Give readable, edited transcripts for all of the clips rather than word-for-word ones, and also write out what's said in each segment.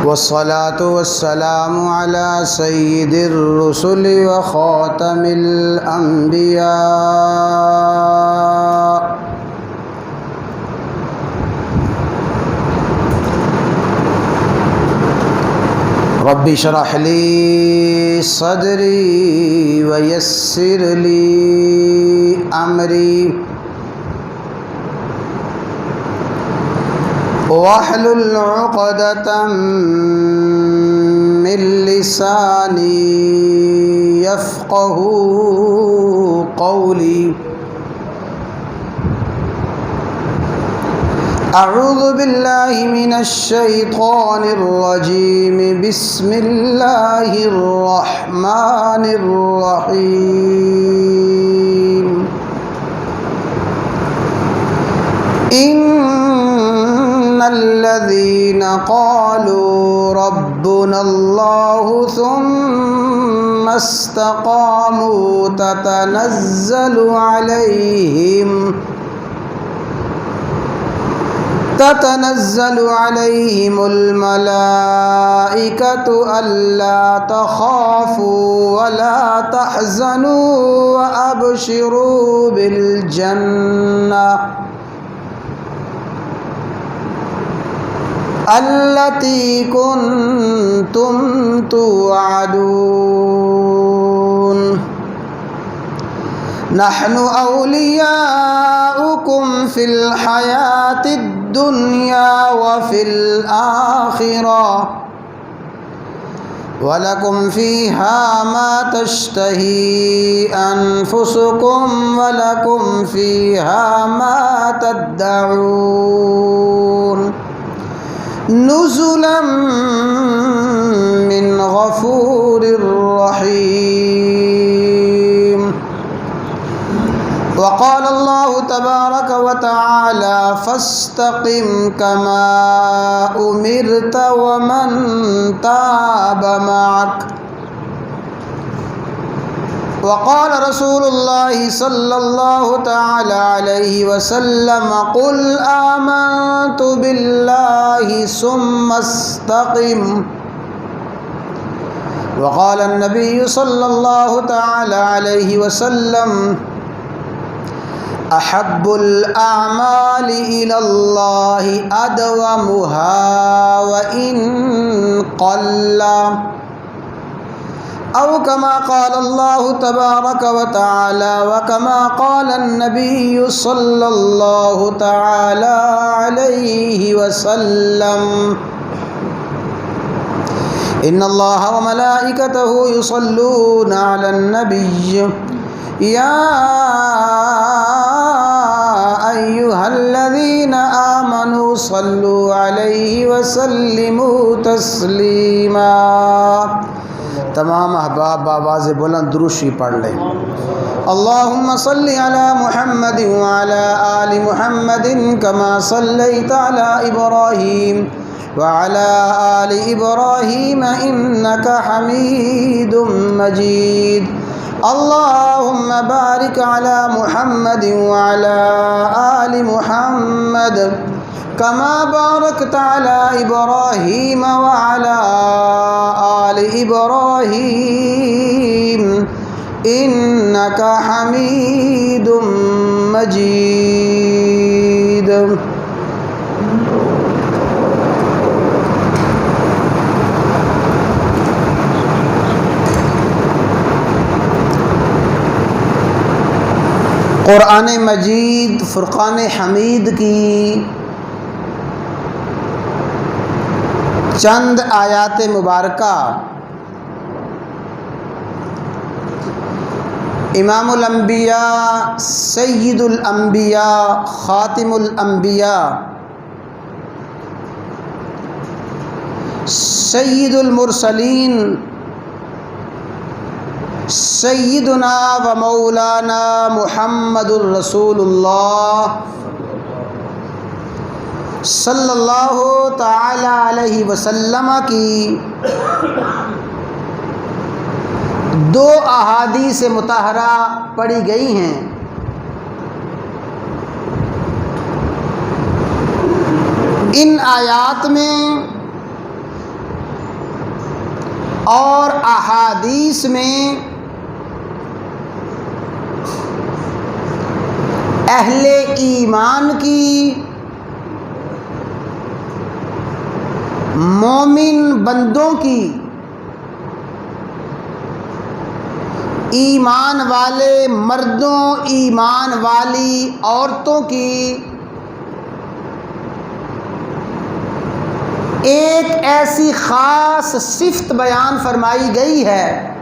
والصلاة والسلام على سيد الرسل وخاتم الأنبياء رب اشرح لي صدري ويسر لي أمري واحلل عقدة من لساني يفقه قولي. أعوذ بالله من الشيطان الرجيم. بسم الله الرحمن الرحيم. إن الذين قالوا ربنا الله ثم استقاموا تتنزل عليهم الملائكة ألا تخافوا ولا تحزنوا وأبشروا بالجنة التي كنتم توعدون. نحن أولياؤكم في الحياة الدنيا وفي الآخرة ولكم فيها ما تشتهي أنفسكم ولكم فيها ما تدعون. نزلا من غفور رحيم. وقال الله تبارك وتعالى فاستقم كما أمرت ومن تاب معك. وقال رسول الله صلى الله تعالى عليه وسلم قل آمنت بالله ثم استقم. وقال النبي صلى الله تعالى عليه وسلم أحب الأعمال إلى الله أدومها وإن قل، أو كما قال الله تبارك وتعالى وكما قال النبي صلى الله تعالى عليه وسلم إن الله وملائكته يصلون على النبي يا أيها الذين آمنوا صلوا عليه وسلموا تسلیما. تمام احباب بآواز بلند درود شریف پڑھ لیں. اللہم صلی علی محمد وعلی آل محمد کما صلیت علی ابراہیم وعلی آل ابراہیم انک حمید مجید. اللہم بارک علی محمد وعلی آل محمد كما باركت على إبراهيم وعلى آل إبراهيم إنك حميد مجيد. قرآن مجید فرقان حمید کی چند آیات مبارکہ امام الانبیاء سید الانبیاء خاتم الانبیاء سید المرسلین سیدنا و مولانا محمد الرسول اللہ صلی اللہ تعالی علیہ وسلم کی دو احادیث مطہرہ پڑھی گئی ہیں. ان آیات میں اور احادیث میں اہل ایمان کی، مومن بندوں کی، ایمان والے مردوں، ایمان والی عورتوں کی ایک ایسی خاص صفت بیان فرمائی گئی ہے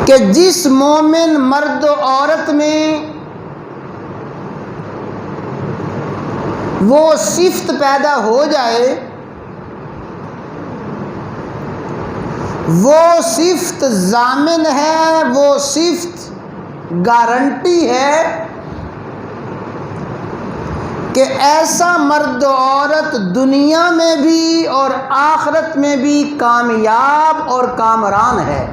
کہ جس مومن مرد و عورت میں وہ صفت پیدا ہو جائے، وہ صفت ضامن ہے، وہ صفت گارنٹی ہے کہ ایسا مرد و عورت دنیا میں بھی اور آخرت میں بھی کامیاب اور کامران ہے۔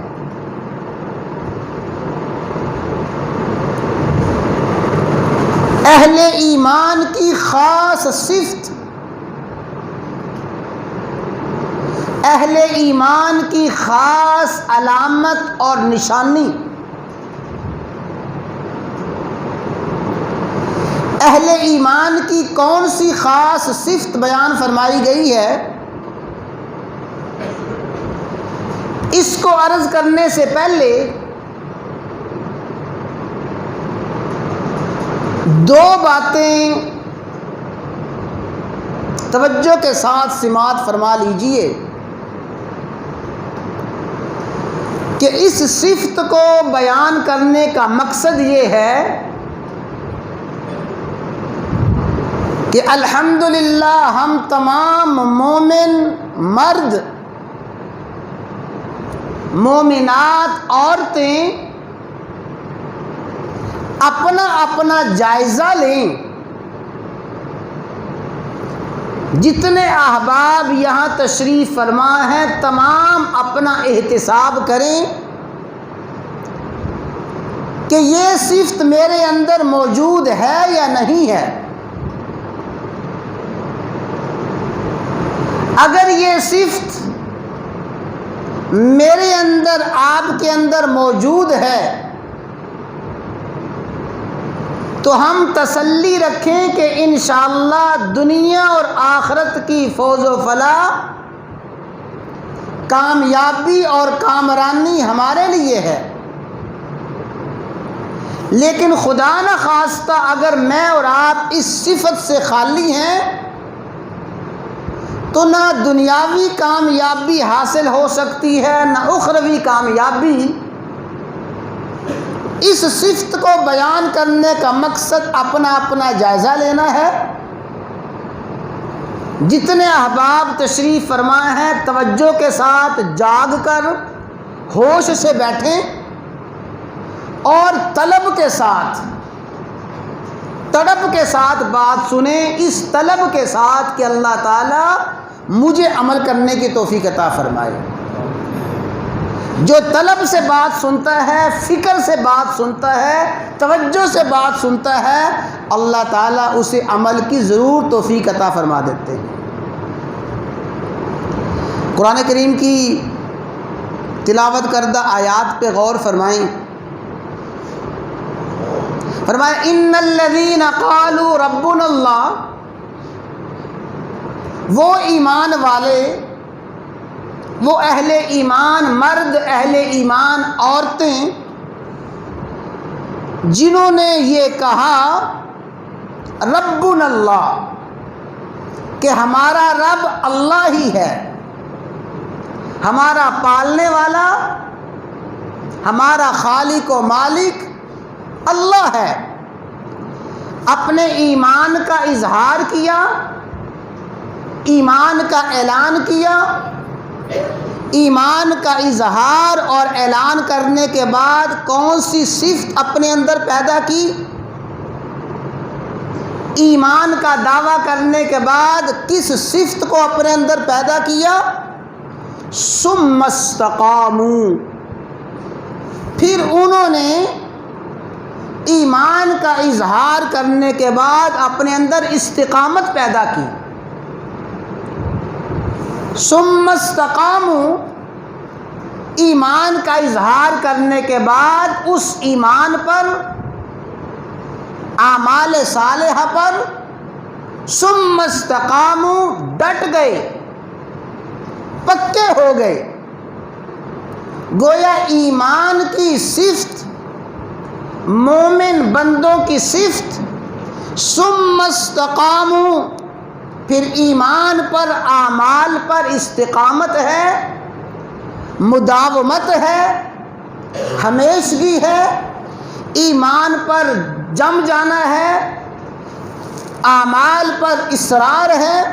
اہل ایمان کی خاص صفت، اہل ایمان کی خاص علامت اور نشانی، اہل ایمان کی کون سی خاص صفت بیان فرمائی گئی ہے، اس کو عرض کرنے سے پہلے دو باتیں توجہ کے ساتھ سماعت فرما لیجئے کہ اس صفت کو بیان کرنے کا مقصد یہ ہے کہ الحمدللہ ہم تمام مومن مرد، مومنات عورتیں اپنا اپنا جائزہ لیں، جتنے احباب یہاں تشریف فرما ہیں تمام اپنا احتساب کریں کہ یہ صفت میرے اندر موجود ہے یا نہیں ہے۔ اگر یہ صفت میرے اندر، آپ کے اندر موجود ہے تو ہم تسلی رکھیں کہ انشاءاللہ دنیا اور آخرت کی فوز و فلاح، کامیابی اور کامرانی ہمارے لیے ہے۔ لیکن خدا نہ خواستہ اگر میں اور آپ اس صفت سے خالی ہیں تو نہ دنیاوی کامیابی حاصل ہو سکتی ہے نہ اخروی کامیابی۔ اس صفت کو بیان کرنے کا مقصد اپنا اپنا جائزہ لینا ہے۔ جتنے احباب تشریف فرما ہیں توجہ کے ساتھ جاگ کر ہوش سے بیٹھیں اور طلب کے ساتھ، تڑپ کے ساتھ بات سنیں، اس طلب کے ساتھ کہ اللہ تعالیٰ مجھے عمل کرنے کی توفیق عطا فرمائے۔ جو طلب سے بات سنتا ہے، فکر سے بات سنتا ہے، توجہ سے بات سنتا ہے، اللہ تعالیٰ اسے عمل کی ضرور توفیق عطا فرما دیتے ہیں۔ قرآن کریم کی تلاوت کردہ آیات پہ غور فرمائیں۔ فرمایا ان الذین قالوا ربنا اللہ، وہ ایمان والے، وہ اہل ایمان مرد، اہل ایمان عورتیں جنہوں نے یہ کہا ربنا اللہ، کہ ہمارا رب اللہ ہی ہے، ہمارا پالنے والا، ہمارا خالق و مالک اللہ ہے۔ اپنے ایمان کا اظہار کیا، ایمان کا اعلان کیا، ایمان کا اظہار اور اعلان کرنے کے بعد کون سی صفت اپنے اندر پیدا کی؟ ایمان کا دعویٰ کرنے کے بعد کس صفت کو اپنے اندر پیدا کیا؟ ثم استقاموا، پھر انہوں نے ایمان کا اظہار کرنے کے بعد اپنے اندر استقامت پیدا کی. ثم استقاموا، ایمان کا اظہار کرنے کے بعد اس ایمان پر، اعمال صالحہ پر، ثم استقاموا، ڈٹ گئے، پکے ہو گئے. گویا ایمان کی صفت، مومن بندوں کی صفت ثم استقاموا، پھر ایمان پر، اعمال پر استقامت ہے، مداومت ہے، ہمیشگی ہے، ایمان پر جم جانا ہے، اعمال پر اصرار ہے.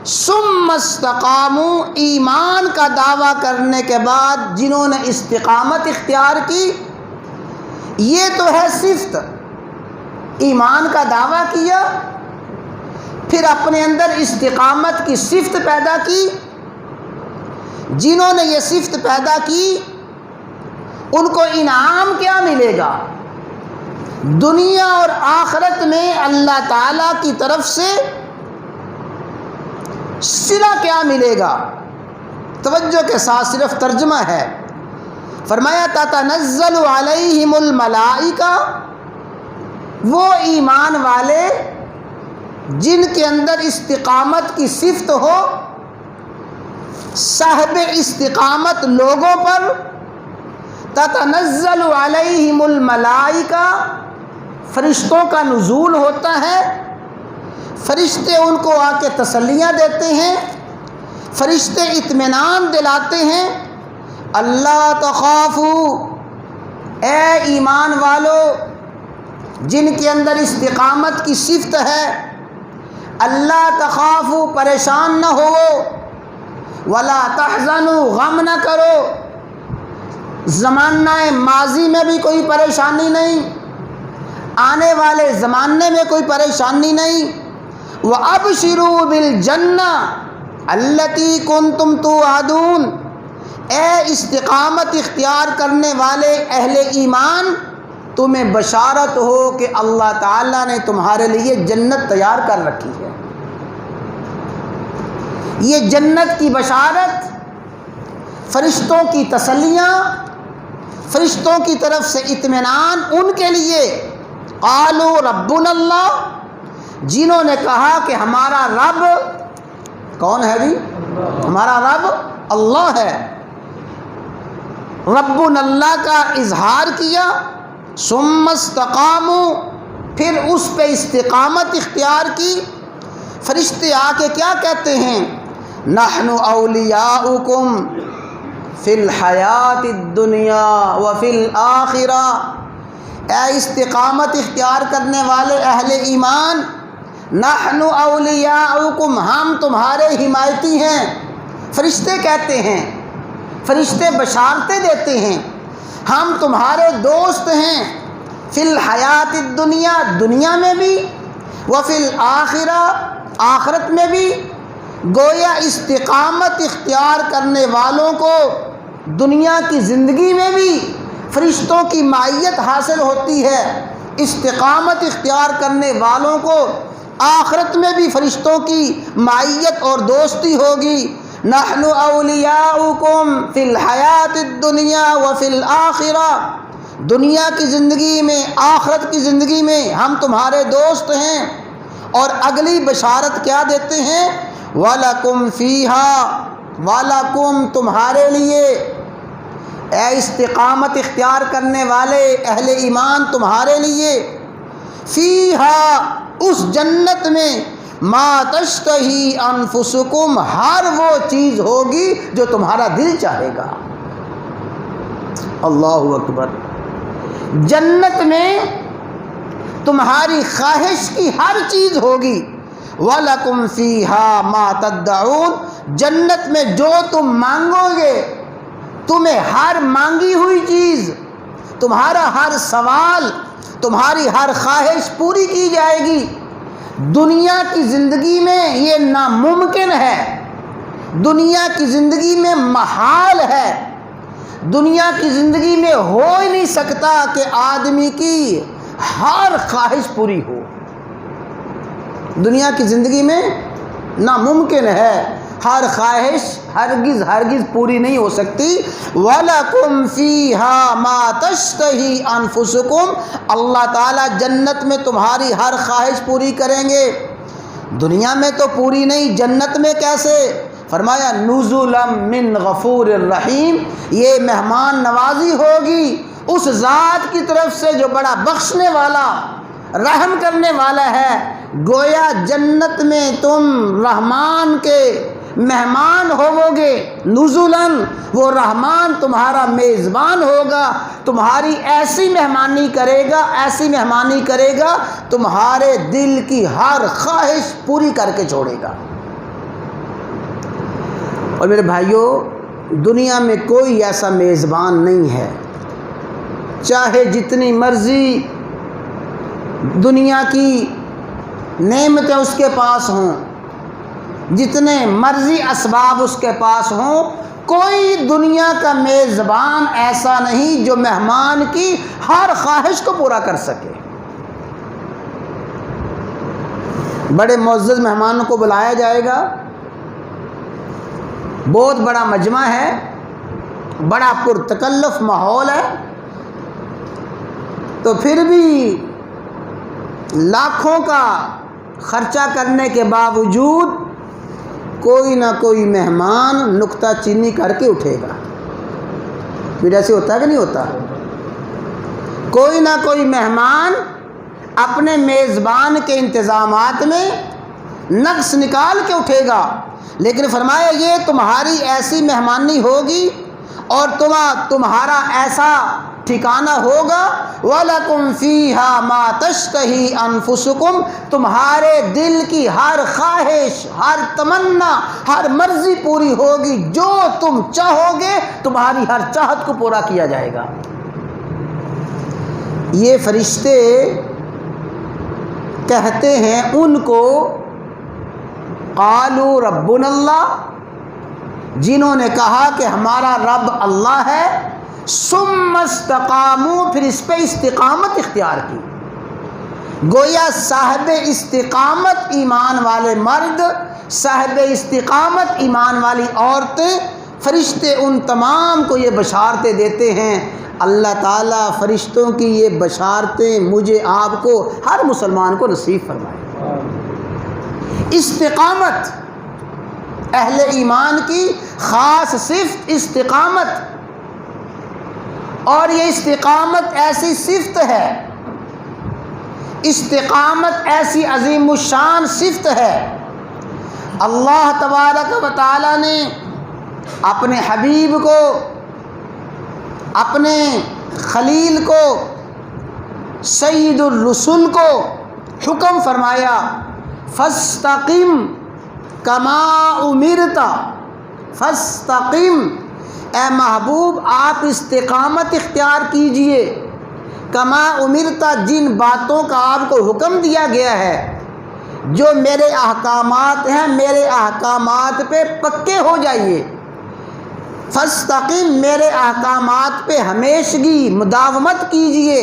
ثم استقاموا، ایمان کا دعویٰ کرنے کے بعد جنہوں نے استقامت اختیار کی، یہ تو ہے صفت. ایمان کا دعویٰ کیا، پھر اپنے اندر استقامت کی صفت پیدا کی. جنہوں نے یہ صفت پیدا کی ان کو انعام کیا ملے گا؟ دنیا اور آخرت میں اللہ تعالیٰ کی طرف سے صلہ کیا ملے گا؟ توجہ کے ساتھ صرف ترجمہ ہے. فرمایا تتنزل علیہم الملائکہ، وہ ایمان والے جن کے اندر استقامت کی صفت ہو، صاحب استقامت لوگوں پر، تتنزل علیہم الملائکہ، فرشتوں کا نزول ہوتا ہے. فرشتے ان کو آ کے تسلیاں دیتے ہیں، فرشتے اطمینان دلاتے ہیں. اللہ تخافوا، اے ایمان والو جن کے اندر استقامت کی صفت ہے، اللہ تخافوا، پریشان نہ ہو، ولا تحزنوا، غم نہ کرو. زمانہ ماضی میں بھی کوئی پریشانی نہیں، آنے والے زمانے میں کوئی پریشانی نہیں. وَأَبْشِرُوا بِالْجَنَّةِ الَّتِي كُنْتُمْ تُوعَدُونَ، اے استقامت اختیار کرنے والے اہل ایمان، تمہیں بشارت ہو کہ اللہ تعالیٰ نے تمہارے لیے جنت تیار کر رکھی ہے. یہ جنت کی بشارت، فرشتوں کی تسلیاں، فرشتوں کی طرف سے اطمینان ان کے لیے. قالوا ربنا اللہ، جنہوں نے کہا کہ ہمارا رب کون ہے جی؟ ہمارا رب اللہ ہے. ربنا اللہ کا اظہار کیا. ثم استقاموا، پھر اس پہ استقامت اختیار کی. فرشتے آ کے کیا کہتے ہیں؟ نحن اولیاؤکم فی الحیات الدنیا وفی الآخرہ، اے استقامت اختیار کرنے والے اہل ایمان، نحن اولیاؤکم، ہم تمہارے حمایتی ہیں. فرشتے کہتے ہیں، فرشتے بشارتیں دیتے ہیں، ہم تمہارے دوست ہیں. فی الحیات الدنیا، دنیا میں بھی، وفی الآخرہ، آخرت میں بھی. گویا استقامت اختیار کرنے والوں کو دنیا کی زندگی میں بھی فرشتوں کی معیت حاصل ہوتی ہے، استقامت اختیار کرنے والوں کو آخرت میں بھی فرشتوں کی معیت اور دوستی ہوگی. نحن اولیاؤکم فی الحیات الدنیا وفی الآخرہ، دنیا کی زندگی میں، آخرت کی زندگی میں ہم تمہارے دوست ہیں. اور اگلی بشارت کیا دیتے ہیں؟ وَلَكُمْ فِيهَا، وَلَكُمْ، تمہارے لیے، اے استقامت اختیار کرنے والے اہل ایمان، تمہارے لیے، فِيهَا، اس جنت میں، ما تشتہی انفسکم، ہر وہ چیز ہوگی جو تمہارا دل چاہے گا. اللہ اکبر. جنت میں تمہاری خواہش کی ہر چیز ہوگی. وَلَكُمْ فِيهَا مَا تَدَّعُونَ، جنت میں جو تم مانگو گے، تمہیں ہر مانگی ہوئی چیز، تمہارا ہر سوال، تمہاری ہر خواہش پوری کی جائے گی. دنیا کی زندگی میں یہ ناممکن ہے، دنیا کی زندگی میں محال ہے، دنیا کی زندگی میں ہو ہی نہیں سکتا کہ آدمی کی ہر خواہش پوری ہو۔ دنیا کی زندگی میں ناممکن ہے، ہر خواہش ہرگز ہرگز پوری نہیں ہو سکتی۔ وَلَكُمْ فِيهَا مَا تَشْتَهِي أَنفُسُكُمْ، اللہ تعالیٰ جنت میں تمہاری ہر خواہش پوری کریں گے۔ دنیا میں تو پوری نہیں، جنت میں کیسے؟ فرمایا نزلا من غفور الرحیم، یہ مہمان نوازی ہوگی اس ذات کی طرف سے جو بڑا بخشنے والا، رحم کرنے والا ہے۔ گویا جنت میں تم رحمان کے مہمان ہوو گے، نزلا، وہ رحمان تمہارا میزبان ہوگا، تمہاری ایسی مہمانی کرے گا، ایسی مہمانی کرے گا، تمہارے دل کی ہر خواہش پوری کر کے چھوڑے گا۔ اور میرے بھائیوں، دنیا میں کوئی ایسا میزبان نہیں ہے، چاہے جتنی مرضی دنیا کی نعمتیں اس کے پاس ہوں، جتنے مرضی اسباب اس کے پاس ہوں، کوئی دنیا کا میزبان ایسا نہیں جو مہمان کی ہر خواہش کو پورا کر سکے۔ بڑے معزز مہمانوں کو بلایا جائے گا، بہت بڑا مجمع ہے، بڑا پرتکلف ماحول ہے، تو پھر بھی لاکھوں کا خرچہ کرنے کے باوجود کوئی نہ کوئی مہمان نکتہ چینی کر کے اٹھے گا۔ پھر ایسے ہوتا ہے کہ نہیں ہوتا؟ کوئی نہ کوئی مہمان اپنے میزبان کے انتظامات میں نقص نکال کے اٹھے گا، لیکن فرمایا یہ تمہاری ایسی مہمانی ہوگی اور تمہارا ایسا ٹھکانہ ہوگا، وَلَكُمْ فِيهَا مَا تَشْتَهِي أَنفُسُكُمْ، تمہارے دل کی ہر خواہش، ہر تمنا، ہر مرضی پوری ہوگی، جو تم چاہو گے تمہاری ہر چاہت کو پورا کیا جائے گا۔ یہ فرشتے کہتے ہیں ان کو، قالوا ربنا اللہ، جنہوں نے کہا کہ ہمارا رب اللہ ہے، ثم استقاموا، پھر اس پہ استقامت اختیار کی۔ گویا صاحب استقامت ایمان والے مرد، صاحب استقامت ایمان والی عورتیں، فرشتے ان تمام کو یہ بشارتیں دیتے ہیں۔ اللہ تعالیٰ فرشتوں کی یہ بشارتیں مجھے آپ کو، ہر مسلمان کو نصیب فرمائے۔ استقامت اہل ایمان کی خاص صفت استقامت، اور یہ استقامت ایسی صفت ہے، استقامت ایسی عظیم الشان صفت ہے، اللہ تبارک و تعالی نے اپنے حبیب کو، اپنے خلیل کو، سید الرسل کو حکم فرمایا، فاستقم کما امرت، فاستقم، اے محبوب آپ استقامت اختیار کیجئے، کما امرتا، جن باتوں کا آپ کو حکم دیا گیا ہے، جو میرے احکامات ہیں میرے احکامات پہ پکے ہو جائیے۔ فاستقم، میرے احکامات پہ ہمیشگی مداومت کیجئے،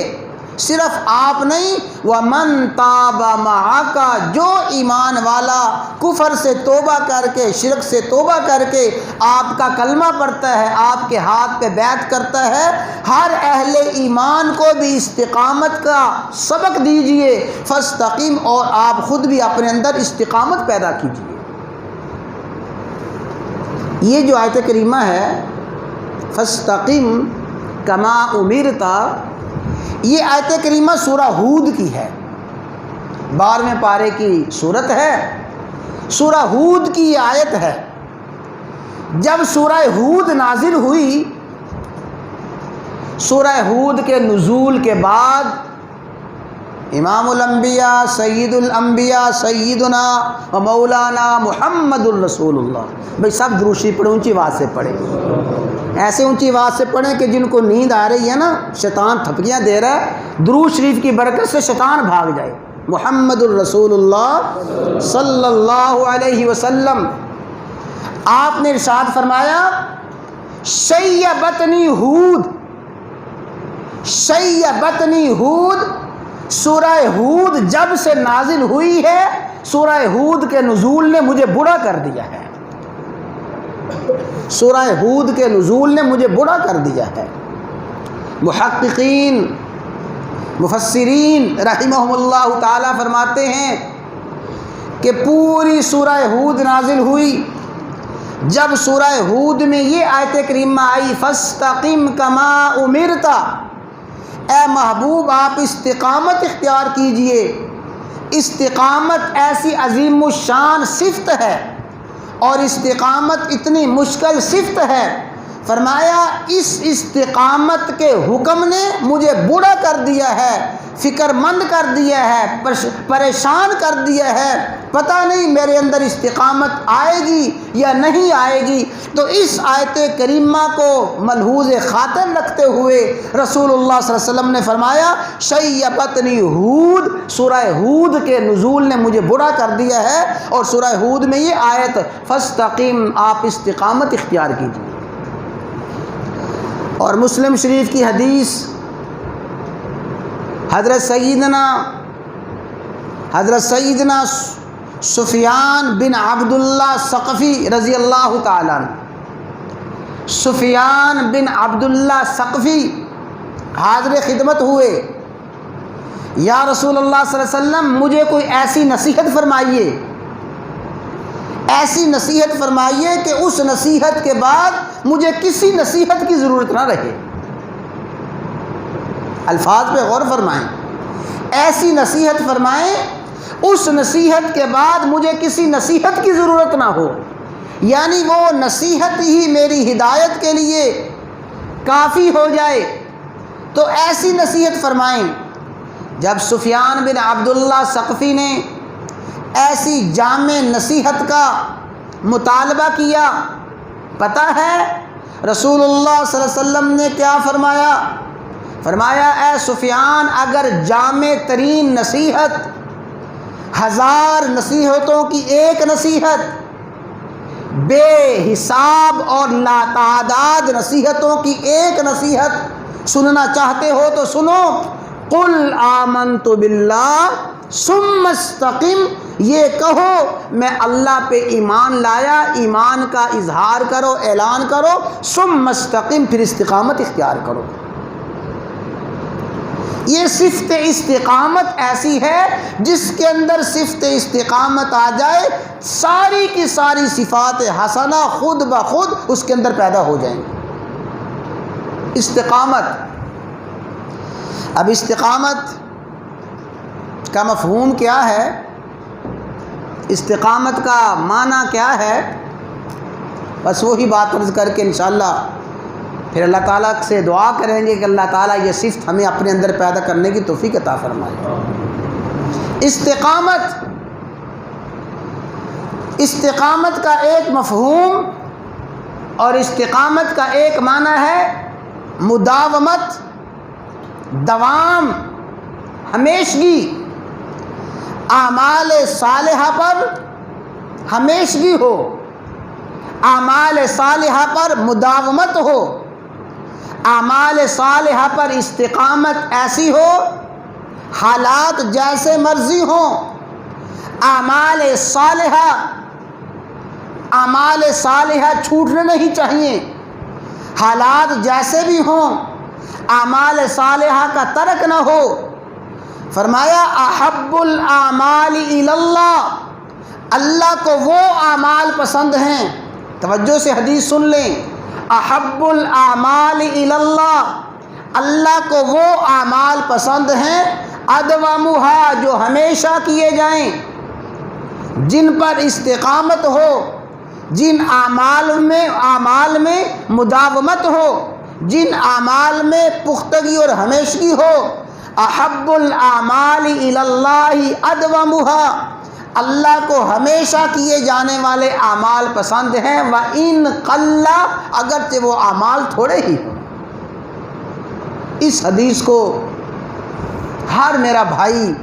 صرف آپ نہیں، وَمَن تَابَ مَعَكَ، جو ایمان والا کفر سے توبہ کر کے، شرک سے توبہ کر کے آپ کا کلمہ پڑھتا ہے، آپ کے ہاتھ پہ بیعت کرتا ہے، ہر اہل ایمان کو بھی استقامت کا سبق دیجئے، فاستقم، اور آپ خود بھی اپنے اندر استقامت پیدا کیجئے۔ یہ جو آیت کریمہ ہے فاستقم کما امرت، یہ آیت کریمہ سورہ ہود کی ہے، 12ویں پارے کی صورت ہے، سورہ ہود کی یہ آیت ہے۔ جب سورہ ہود نازل ہوئی، سورہ ہود کے نزول کے بعد امام الانبیاء سید الانبیاء سیدنا و مولانا محمد الرسول اللہ، بھئی سب درود شریف پڑھیں، اونچی آواز سے پڑھیں، ایسے اونچی آواز سے پڑھیں کہ جن کو نیند آ رہی ہے نا، شیطان تھپکیاں دے رہا ہے، درود شریف کی برکت سے شیطان بھاگ جائے۔ محمد الرسول اللہ صلی اللہ علیہ وسلم، آپ نے ارشاد فرمایا، شیبتنی ہود، شیبتنی ہود، سورہ ہود جب سے نازل ہوئی ہے، سورہ ہود کے نزول نے مجھے بڑا کر دیا ہے، سورہ ہود کے نزول نے مجھے بڑا کر دیا ہے۔ محققین مفسرین رحمہم اللہ تعالی فرماتے ہیں کہ پوری سورہ ہود نازل ہوئی، جب سورہ ہود میں یہ آیت کریمہ آئی فاستقم کما امرت، اے محبوب آپ استقامت اختیار کیجئے۔ استقامت ایسی عظیم الشان صفت ہے اور استقامت اتنی مشکل صفت ہے، فرمایا اس استقامت کے حکم نے مجھے بوڑھا کر دیا ہے، فکر مند کر دیا ہے، پریشان کر دیا ہے، پتہ نہیں میرے اندر استقامت آئے گی یا نہیں آئے گی۔ تو اس آیت کریمہ کو ملحوظ خاطر رکھتے ہوئے رسول اللہ صلی اللہ علیہ وسلم نے فرمایا شیبتنی ہود، سورہ ہود کے نزول نے مجھے بوڑھا کر دیا ہے، اور سورہ ہود میں یہ آیت فاستقم، آپ استقامت اختیار کیجیے۔ اور مسلم شریف کی حدیث حضرت سیدنا سفیان بن عبداللہ ثقفی رضی اللہ تعالیٰ عنہ، سفیان بن عبداللہ ثقفی حاضر خدمت ہوئے، یا رسول اللہ صلی اللہ علیہ وسلم مجھے کوئی ایسی نصیحت فرمائیے، ایسی نصیحت فرمائیے کہ اس نصیحت کے بعد مجھے کسی نصیحت کی ضرورت نہ رہے۔ الفاظ پہ غور فرمائیں، ایسی نصیحت فرمائیں اس نصیحت کے بعد مجھے کسی نصیحت کی ضرورت نہ ہو، یعنی وہ نصیحت ہی میری ہدایت کے لیے کافی ہو جائے، تو ایسی نصیحت فرمائیں۔ جب سفیان بن عبداللہ ثقفی نے ایسی جامع نصیحت کا مطالبہ کیا، پتہ ہے رسول اللہ صلی اللہ علیہ وسلم نے کیا فرمایا؟ فرمایا اے سفیان، اگر جامع ترین نصیحت، 1000 نصیحتوں کی ایک نصیحت، بے حساب اور لاتعداد نصیحتوں کی ایک نصیحت سننا چاہتے ہو تو سنو، قل آمنت باللہ ثم استقم، یہ کہو میں اللہ پہ ایمان لایا، ایمان کا اظہار کرو، اعلان کرو، ثم استقم، پھر استقامت اختیار کرو۔ یہ صفت استقامت ایسی ہے جس کے اندر صفت استقامت آ جائے، ساری کی ساری صفات حسنہ خود بخود اس کے اندر پیدا ہو جائیں گی۔ استقامت، اب استقامت کا مفہوم کیا ہے، استقامت کا معنی کیا ہے، بس وہی بات عرض کر کے انشاءاللہ پھر اللہ تعالیٰ سے دعا کریں گے کہ اللہ تعالیٰ یہ صفت ہمیں اپنے اندر پیدا کرنے کی توفیق عطا فرمائے۔ استقامت کا ایک مفہوم اور استقامت کا ایک معنی ہے مداومت، دوام، ہمیشگی، اعمال صالحہ پر ہمیشگی ہو، اعمال صالحہ پر مداومت ہو، اعمال صالحہ پر استقامت ایسی ہو حالات جیسے مرضی ہوں، اعمال صالحہ چھوٹنے نہیں چاہیے، حالات جیسے بھی ہوں اعمال صالحہ کا ترک نہ ہو۔ فرمایا احب الاعمال الی اللہ، اللہ کو وہ اعمال پسند ہیں، توجہ سے حدیث سن لیں، احب الاعمال الی اللہ، اللہ کو وہ اعمال پسند ہیں ادومھا، جو ہمیشہ کیے جائیں، جن پر استقامت ہو، جن اعمال میں مداومت ہو، جن اعمال میں پختگی اور ہمیشگی ہو۔ احب الاعمال الی اللہ ادومھا، اللہ کو ہمیشہ کیے جانے والے اعمال پسند ہیں، وَإِن قَلَّ، اگرچہ وہ اعمال تھوڑے ہی ہوں۔ اس حدیث کو ہر میرا بھائی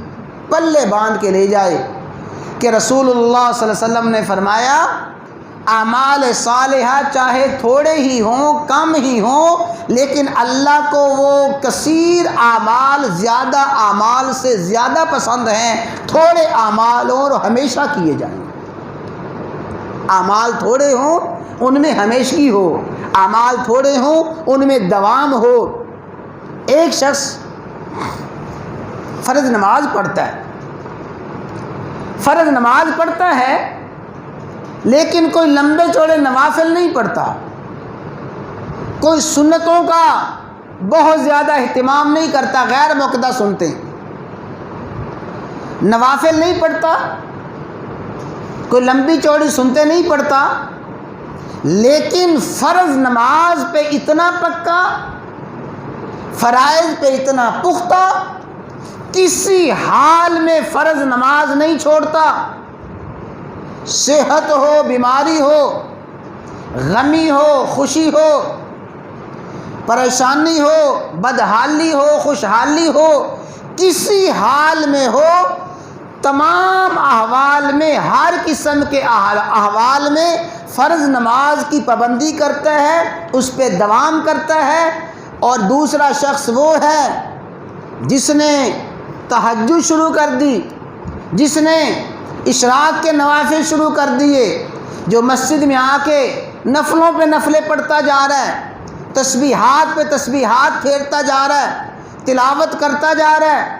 پلے باندھ کے لے جائے کہ رسول اللہ صلی اللہ علیہ وسلم نے فرمایا اعمال صالحہ چاہے تھوڑے ہی ہوں کم ہی ہوں، لیکن اللہ کو وہ کثیر اعمال زیادہ اعمال سے زیادہ پسند ہیں تھوڑے اعمال اور ہمیشہ کیے جائیں۔ اعمال تھوڑے ہوں ان میں ہمیشگی ہو، اعمال تھوڑے ہوں ان میں دوام ہو۔ ایک شخص فرض نماز پڑھتا ہے، فرض نماز پڑھتا ہے لیکن کوئی لمبے چوڑے نوافل نہیں پڑھتا، کوئی سنتوں کا بہت زیادہ اہتمام نہیں کرتا، غیر موقدہ سنتے ہیں، نوافل نہیں پڑھتا، کوئی لمبی چوڑی سنتے نہیں پڑھتا، لیکن فرض نماز پہ اتنا پکا، فرائض پہ اتنا پختہ، کسی حال میں فرض نماز نہیں چھوڑتا، صحت ہو بیماری ہو، غمی ہو خوشی ہو، پریشانی ہو بدحالی ہو خوشحالی ہو، کسی حال میں ہو، تمام احوال میں ہر قسم کے احوال میں فرض نماز کی پابندی کرتا ہے، اس پہ دوام کرتا ہے۔ اور دوسرا شخص وہ ہے جس نے تہجد شروع کر دی، جس نے اشراق کے نوافل شروع کر دیے، جو مسجد میں آ کے نفلوں پہ نفلیں پڑھتا جا رہا ہے، تسبیحات پہ تسبیحات پھیرتا جا رہا ہے، تلاوت کرتا جا رہا ہے،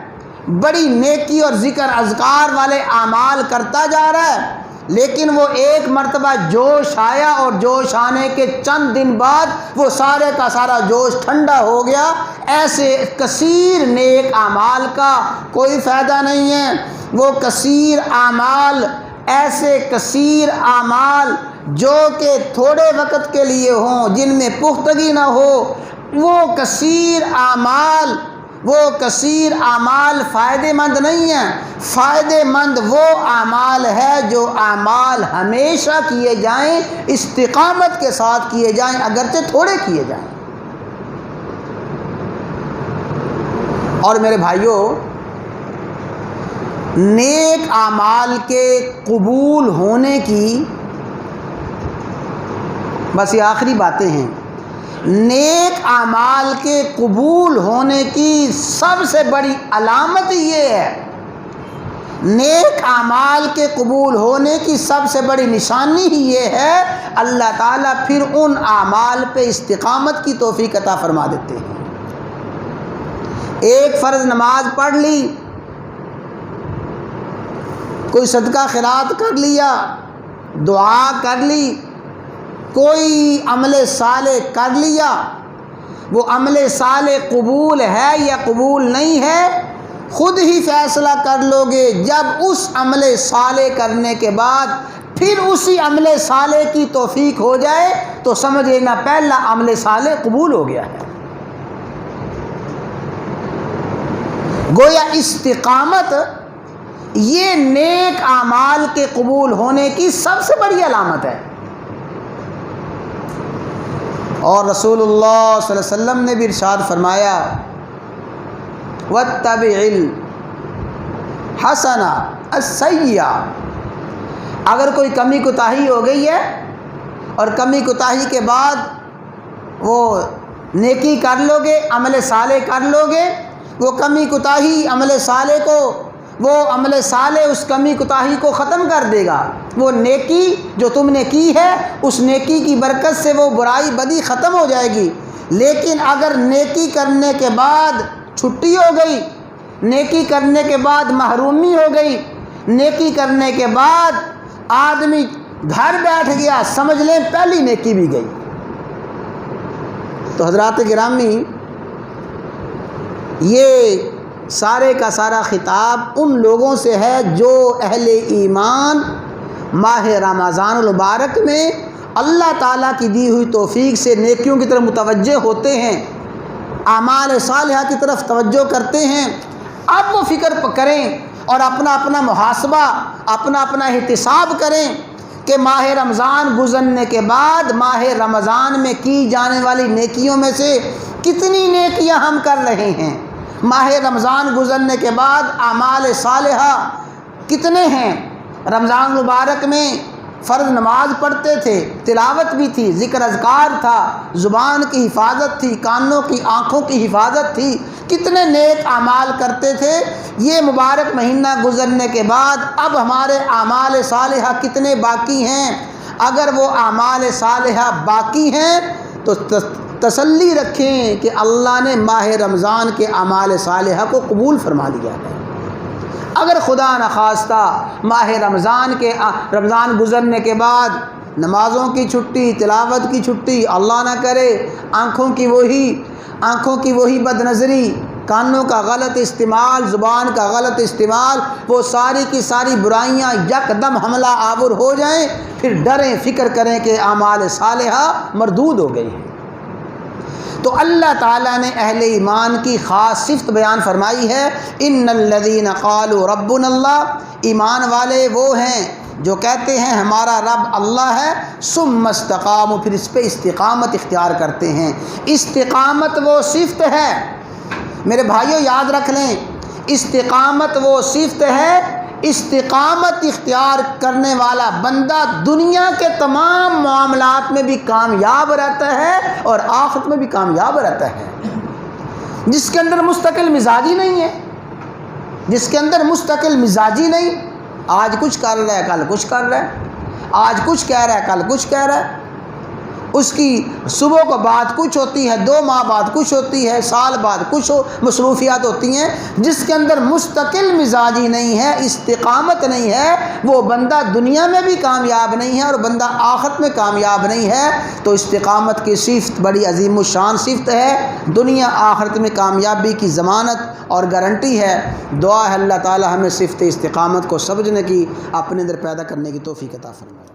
بڑی نیکی اور ذکر اذکار والے اعمال کرتا جا رہا ہے، لیکن وہ ایک مرتبہ جوش آیا اور جوش آنے کے چند دن بعد وہ سارے کا سارا جوش ٹھنڈا ہو گیا۔ ایسے کثیر نیک اعمال کا کوئی فائدہ نہیں ہے۔ وہ کثیر اعمال، ایسے کثیر اعمال جو کہ تھوڑے وقت کے لیے ہوں، جن میں پختگی نہ ہو، وہ کثیر اعمال فائدہ مند نہیں ہیں۔ فائدہ مند وہ اعمال ہے جو اعمال ہمیشہ کیے جائیں، استقامت کے ساتھ کیے جائیں، اگرچہ تھوڑے کیے جائیں۔ اور میرے بھائیوں، نیک اعمال کے قبول ہونے کی بس یہ آخری باتیں ہیں، نیک اعمال کے قبول ہونے کی سب سے بڑی علامت یہ ہے، نیک اعمال کے قبول ہونے کی سب سے بڑی نشانی ہی یہ ہے، اللہ تعالیٰ پھر ان اعمال پہ استقامت کی توفیق عطا فرما دیتے ہیں۔ ایک فرض نماز پڑھ لی، کوئی صدقہ خیرات کر لیا، دعا کر لی، کوئی عمل صالح کر لیا، وہ عمل صالح قبول ہے یا قبول نہیں ہے خود ہی فیصلہ کر لو گے جب اس عمل صالح کرنے کے بعد پھر اسی عمل صالح کی توفیق ہو جائے تو سمجھ لینا پہلا عمل صالح قبول ہو گیا ہے۔ گویا استقامت یہ نیک اعمال کے قبول ہونے کی سب سے بڑی علامت ہے۔ اور رسول اللہ صلی اللہ علیہ وسلم نے بھی ارشاد فرمایا، وَاتَّبِعِ الْحَسَنَ السَّيِّئَةَ، اگر کوئی کمی کوتاہی ہو گئی ہے اور کمی کوتاہی کے بعد وہ نیکی کر لو گے، عمل صالح کر لو گے، وہ کمی کوتاہی عمل صالح کو، وہ عمل صالح اس کمی کوتاہی کو ختم کر دے گا۔ وہ نیکی جو تم نے کی ہے اس نیکی کی برکت سے وہ برائی بدی ختم ہو جائے گی۔ لیکن اگر نیکی کرنے کے بعد چھٹی ہو گئی، نیکی کرنے کے بعد محرومی ہو گئی، نیکی کرنے کے بعد آدمی گھر بیٹھ گیا، سمجھ لیں پہلی نیکی بھی گئی۔ تو حضرات گرامی، یہ سارے کا سارا خطاب ان لوگوں سے ہے جو اہل ایمان ماہ رمضان المبارک میں اللہ تعالیٰ کی دی ہوئی توفیق سے نیکیوں کی طرف متوجہ ہوتے ہیں، اعمال صالحہ کی طرف توجہ کرتے ہیں۔ اب وہ فکر کریں اور اپنا اپنا محاسبہ، اپنا اپنا احتساب کریں کہ ماہ رمضان گزرنے کے بعد ماہ رمضان میں کی جانے والی نیکیوں میں سے کتنی نیکیاں ہم کر رہے ہیں، ماہ رمضان گزرنے کے بعد اعمال صالحہ کتنے ہیں، رمضان مبارک میں فرض نماز پڑھتے تھے، تلاوت بھی تھی، ذکر اذکار تھا، زبان کی حفاظت تھی، کانوں کی آنکھوں کی حفاظت تھی، کتنے نیک اعمال کرتے تھے۔ یہ مبارک مہینہ گزرنے کے بعد اب ہمارے اعمال صالحہ کتنے باقی ہیں؟ اگر وہ اعمال صالحہ باقی ہیں تو تسلی رکھیں کہ اللہ نے ماہ رمضان کے اعمال صالحہ کو قبول فرما لیا ہے۔ اگر خدا نخواستہ ماہ رمضان گزرنے کے بعد نمازوں کی چھٹی، تلاوت کی چھٹی، اللہ نہ کرے آنکھوں کی وہی بد نظری، کانوں کا غلط استعمال، زبان کا غلط استعمال، وہ ساری کی ساری برائیاں یکدم حملہ آور ہو جائیں، پھر ڈریں، فکر کریں کہ اعمال صالحہ مردود ہو گئی ہیں۔ تو اللہ تعالیٰ نے اہل ایمان کی خاص صفت بیان فرمائی ہے، ان الذین قالوا ربنا اللہ، ایمان والے وہ ہیں جو کہتے ہیں ہمارا رب اللہ ہے، ثم استقاموا، پھر اس پہ استقامت اختیار کرتے ہیں۔ استقامت وہ صفت ہے، میرے بھائیوں یاد رکھ لیں، استقامت وہ صفت ہے، استقامت اختیار کرنے والا بندہ دنیا کے تمام معاملات میں بھی کامیاب رہتا ہے اور آخرت میں بھی کامیاب رہتا ہے۔ جس کے اندر مستقل مزاجی نہیں ہے، جس کے اندر مستقل مزاجی نہیں، آج کچھ کر رہا ہے کل کچھ کر رہا ہے، آج کچھ کہہ رہا ہے کل کچھ کہہ رہا ہے، اس کی صبح کو بات کچھ ہوتی ہے، 2 ماہ بعد کچھ ہوتی ہے، سال بعد کچھ مصروفیات ہوتی ہیں۔ جس کے اندر مستقل مزاجی نہیں ہے، استقامت نہیں ہے، وہ بندہ دنیا میں بھی کامیاب نہیں ہے اور بندہ آخرت میں کامیاب نہیں ہے۔ تو استقامت کی صفت بڑی عظیم الشان صفت ہے، دنیا آخرت میں کامیابی کی ضمانت اور گارنٹی ہے۔ دعا ہے اللہ تعالی ہمیں صفت استقامت کو سمجھنے کی، اپنے اندر پیدا کرنے کی توفیق عطا فرمائے۔